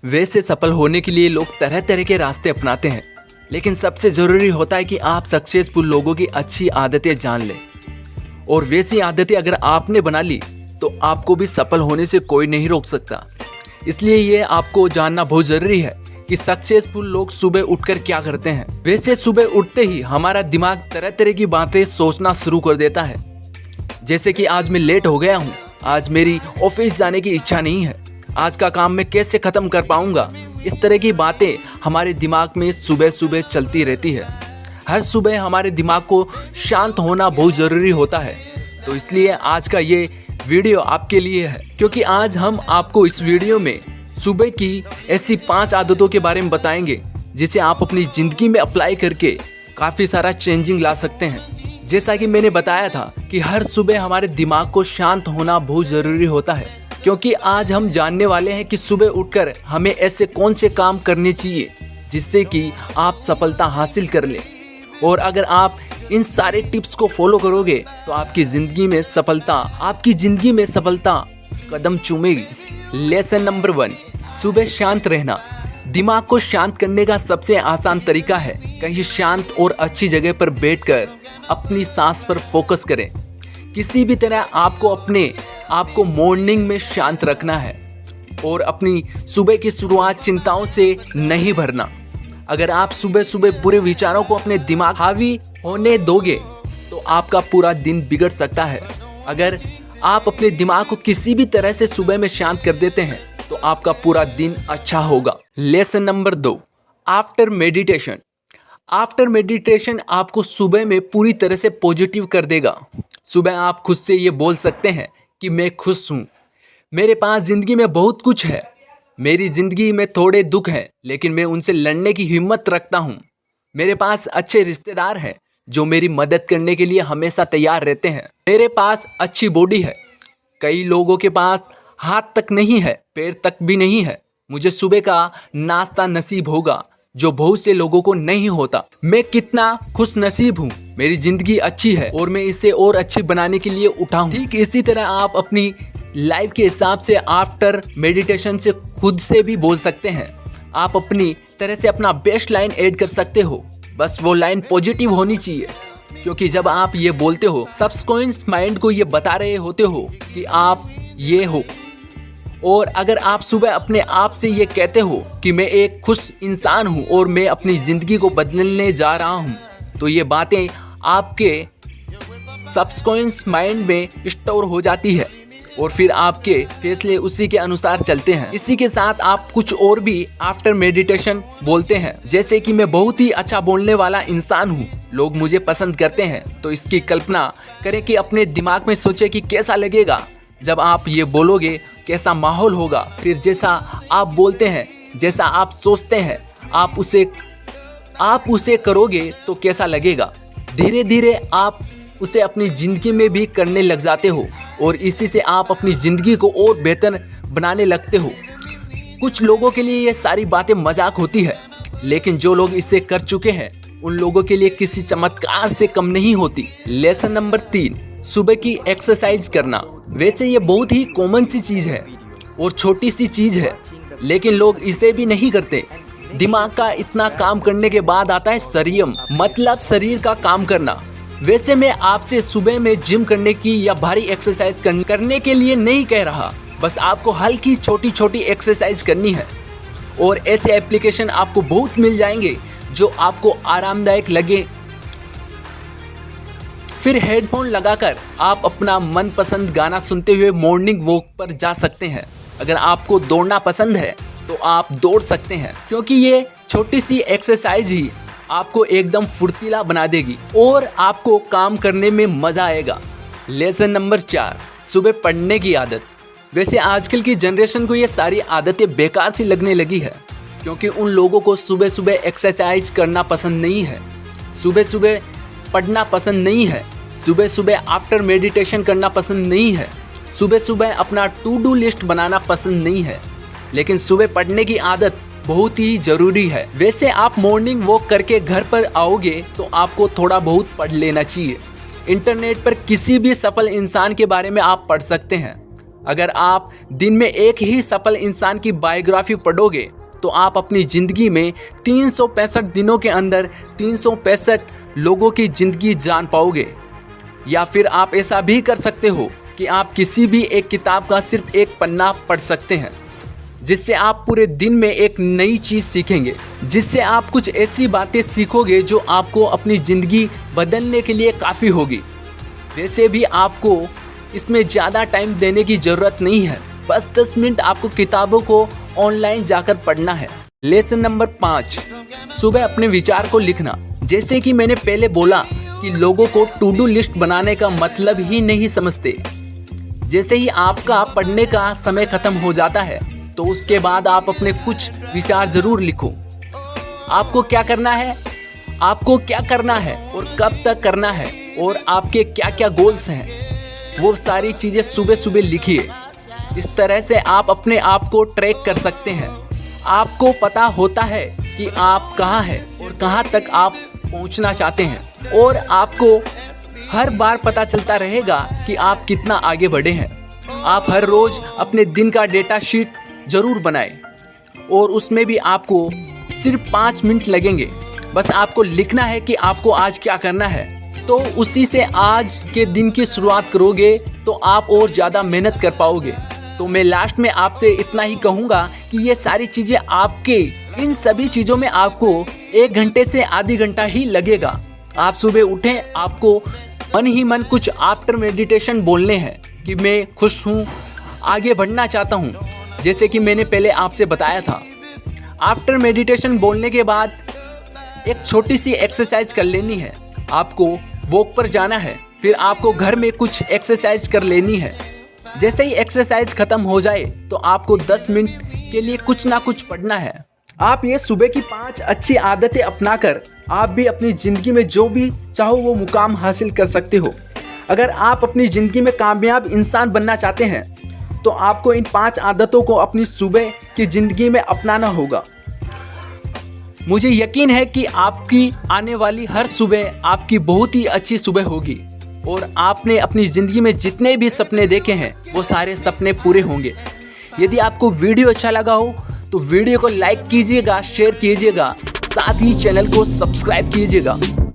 वैसे सफल होने के लिए लोग तरह तरह के रास्ते अपनाते हैं, लेकिन सबसे ज़रूरी होता है कि आप सक्सेसफुल लोगों की अच्छी आदतें जान लें। और वैसी आदतें अगर आपने बना ली तो आपको भी सफल होने से कोई नहीं रोक सकता। इसलिए ये आपको जानना बहुत ज़रूरी है कि सक्सेसफुल लोग सुबह उठकर क्या करते हैं। वैसे सुबह उठते ही हमारा दिमाग तरह तरह की बातें सोचना शुरू कर देता है, जैसे कि आज मैं लेट हो गया हूँ, आज मेरी ऑफिस जाने की इच्छा नहीं है, आज का काम मैं कैसे ख़त्म कर पाऊँगा। इस तरह की बातें हमारे दिमाग में सुबह सुबह चलती रहती है। हर सुबह हमारे दिमाग को शांत होना बहुत ज़रूरी होता है। तो इसलिए आज का ये वीडियो आपके लिए है, क्योंकि आज हम आपको इस वीडियो में सुबह की ऐसी 5 आदतों के बारे में बताएंगे जिसे आप अपनी ज़िंदगी में अप्लाई करके काफ़ी सारा चेंजिंग ला सकते हैं। जैसा कि मैंने बताया था कि हर सुबह हमारे दिमाग को शांत होना बहुत ज़रूरी होता है, क्योंकि आज हम जानने वाले हैं कि सुबह उठकर हमें ऐसे कौन से काम करने चाहिए जिससे कि आप सफलता हासिल कर लें। और अगर आप इन सारे टिप्स को फॉलो करोगे तो आपकी ज़िंदगी में सफलता कदम चूमेगी। लेसन नंबर 1, सुबह शांत रहना। दिमाग को शांत करने का सबसे आसान तरीका है कहीं शांत और अच्छी जगह पर बैठकर अपनी सांस पर फोकस करें। किसी भी तरह आपको मॉर्निंग में शांत रखना है और अपनी सुबह की शुरुआत चिंताओं से नहीं भरना। अगर आप सुबह सुबह बुरे विचारों को अपने दिमाग हावी होने दोगे तो आपका पूरा दिन बिगड़ सकता है। अगर आप अपने दिमाग को किसी भी तरह से सुबह में शांत कर देते हैं तो आपका पूरा दिन अच्छा होगा। Lesson number 2, after meditation. After meditation आपको सुबह में पूरी तरह से पॉजिटिव कर देगा। सुबह आप खुद से ये बोल सकते हैं कि मैं खुश हूँ, मेरे पास ज़िंदगी में बहुत कुछ है, मेरी ज़िंदगी में थोड़े दुख हैं लेकिन मैं उनसे लड़ने की हिम्मत रखता हूँ, मेरे पास अच्छे रिश्तेदार हैं जो मेरी मदद करने के लिए हमेशा तैयार रहते हैं, मेरे पास अच्छी बॉडी है, कई लोगों के पास हाथ तक नहीं है, पैर तक भी नहीं है, मुझे सुबह का नाश्ता नसीब होगा जो बहुत से लोगों को नहीं होता, मैं कितना खुश नसीब हूँ, मेरी ज़िंदगी अच्छी है और मैं इसे और अच्छी बनाने के लिए उठा हूँ। ठीक इसी तरह आप अपनी लाइफ के हिसाब से आफ्टर मेडिटेशन से खुद से भी बोल सकते हैं। आप अपनी तरह से अपना बेस्ट लाइन ऐड कर सकते हो, बस वो लाइन पॉजिटिव होनी चाहिए, क्योंकि जब आप ये बोलते हो सबकॉन्शियस माइंड को ये बता रहे होते हो कि आप ये हो। और अगर आप सुबह अपने आप से ये कहते हो कि मैं एक खुश इंसान हूँ और मैं अपनी ज़िंदगी को बदलने जा रहा हूँ, तो ये बातें आपके सबकॉन्शियस माइंड में स्टोर हो जाती है और फिर आपके फैसले उसी के अनुसार चलते हैं। इसी के साथ आप कुछ और भी आफ्टर मेडिटेशन बोलते हैं, जैसे कि मैं बहुत ही अच्छा बोलने वाला इंसान हूँ, लोग मुझे पसंद करते हैं। तो इसकी कल्पना करें कि अपने दिमाग में सोचे कि कैसा लगेगा जब आप ये बोलोगे, कैसा माहौल होगा। फिर जैसा आप बोलते हैं, जैसा आप सोचते हैं, आप उसे करोगे तो कैसा लगेगा। धीरे धीरे आप उसे अपनी ज़िंदगी में भी करने लग जाते हो और इसी से आप अपनी ज़िंदगी को और बेहतर बनाने लगते हो। कुछ लोगों के लिए ये सारी बातें मजाक होती है, लेकिन जो लोग इसे कर चुके हैं उन लोगों के लिए किसी चमत्कार से कम नहीं होती। लेसन नंबर 3, सुबह की एक्सरसाइज करना। वैसे ये बहुत ही कॉमन सी चीज़ है और छोटी सी चीज़ है, लेकिन लोग इसे भी नहीं करते। दिमाग का इतना काम करने के बाद आता है शरीरम, मतलब शरीर का काम करना। वैसे मैं आपसे सुबह में जिम करने की या भारी एक्सरसाइज करने के लिए नहीं कह रहा, बस आपको हल्की छोटी छोटी एक्सरसाइज करनी है। और ऐसे एप्लीकेशन आपको बहुत मिल जाएंगे जो आपको आरामदायक लगे। फिर हेडफोन लगाकर आप अपना मनपसंद गाना सुनते हुए मॉर्निंग वॉक पर जा सकते हैं। अगर आपको दौड़ना पसंद है तो आप दौड़ सकते हैं, क्योंकि ये छोटी सी एक्सरसाइज ही आपको एकदम फुर्तीला बना देगी और आपको काम करने में मज़ा आएगा। लेसन नंबर 4, सुबह पढ़ने की आदत। वैसे आजकल की जनरेशन को ये सारी आदतें बेकार सी लगने लगी है, क्योंकि उन लोगों को सुबह सुबह एक्सरसाइज करना पसंद नहीं है, सुबह सुबह पढ़ना पसंद नहीं है, सुबह सुबह आफ्टर मेडिटेशन करना पसंद नहीं है, सुबह सुबह अपना टू डू लिस्ट बनाना पसंद नहीं है, लेकिन सुबह पढ़ने की आदत बहुत ही ज़रूरी है। वैसे आप मॉर्निंग वॉक करके घर पर आओगे तो आपको थोड़ा बहुत पढ़ लेना चाहिए। इंटरनेट पर किसी भी सफल इंसान के बारे में आप पढ़ सकते हैं। अगर आप दिन में एक ही सफल इंसान की बायोग्राफी पढ़ोगे तो आप अपनी ज़िंदगी में 365 दिनों के अंदर 365 लोगों की ज़िंदगी जान पाओगे। या फिर आप ऐसा भी कर सकते हो कि आप किसी भी एक किताब का सिर्फ एक पन्ना पढ़ सकते हैं, जिससे आप पूरे दिन में एक नई चीज़ सीखेंगे, जिससे आप कुछ ऐसी बातें सीखोगे जो आपको अपनी ज़िंदगी बदलने के लिए काफ़ी होगी। वैसे भी आपको इसमें ज़्यादा टाइम देने की ज़रूरत नहीं है, बस 10 मिनट आपको किताबों को ऑनलाइन जाकर पढ़ना है। लेसन नंबर 5, सुबह अपने विचार को लिखना। जैसे कि मैंने पहले बोला कि लोगों को टू डू लिस्ट बनाने का मतलब ही नहीं समझते। जैसे ही आपका पढ़ने का समय खत्म हो जाता है तो उसके बाद आप अपने कुछ विचार ज़रूर लिखो। आपको क्या करना है, आपको क्या करना है और कब तक करना है और आपके क्या क्या गोल्स हैं, वो सारी चीज़ें सुबह सुबह लिखिए। इस तरह से आप अपने आप को ट्रैक कर सकते हैं। आपको पता होता है कि आप कहाँ हैं और कहाँ तक आप पहुँचना चाहते हैं, और आपको हर बार पता चलता रहेगा कि आप कितना आगे बढ़े हैं। आप हर रोज़ अपने दिन का डेटा शीट ज़रूर बनाएं और उसमें भी आपको सिर्फ 5 मिनट लगेंगे। बस आपको लिखना है कि आपको आज क्या करना है, तो उसी से आज के दिन की शुरुआत करोगे तो आप और ज़्यादा मेहनत कर पाओगे। तो मैं लास्ट में आपसे इतना ही कहूँगा कि ये सारी चीज़ें आपके, इन सभी चीज़ों में आपको 1 घंटे से आधी घंटा ही लगेगा। आप सुबह उठें, आपको मन ही मन कुछ आफ्टर मेडिटेशन बोलने हैं कि मैं खुश हूँ, आगे बढ़ना चाहता हूँ, जैसे कि मैंने पहले आपसे बताया था। आफ्टर मेडिटेशन बोलने के बाद एक छोटी सी एक्सरसाइज कर लेनी है। आपको वॉक पर जाना है, फिर आपको घर में कुछ एक्सरसाइज कर लेनी है। जैसे ही एक्सरसाइज खत्म हो जाए तो आपको 10 मिनट के लिए कुछ ना कुछ पढ़ना है। आप ये सुबह की 5 अच्छी आदतें अपनाकर आप भी अपनी ज़िंदगी में जो भी चाहो वो मुकाम हासिल कर सकते हो। अगर आप अपनी ज़िंदगी में कामयाब इंसान बनना चाहते हैं तो आपको इन 5 आदतों को अपनी सुबह की ज़िंदगी में अपनाना होगा। मुझे यकीन है कि आपकी आने वाली हर सुबह आपकी बहुत ही अच्छी सुबह होगी और आपने अपनी ज़िंदगी में जितने भी सपने देखे हैं वो सारे सपने पूरे होंगे। यदि आपको वीडियो अच्छा लगा हो तो वीडियो को लाइक कीजिएगा, शेयर कीजिएगा, साथ ही चैनल को सब्सक्राइब कीजिएगा।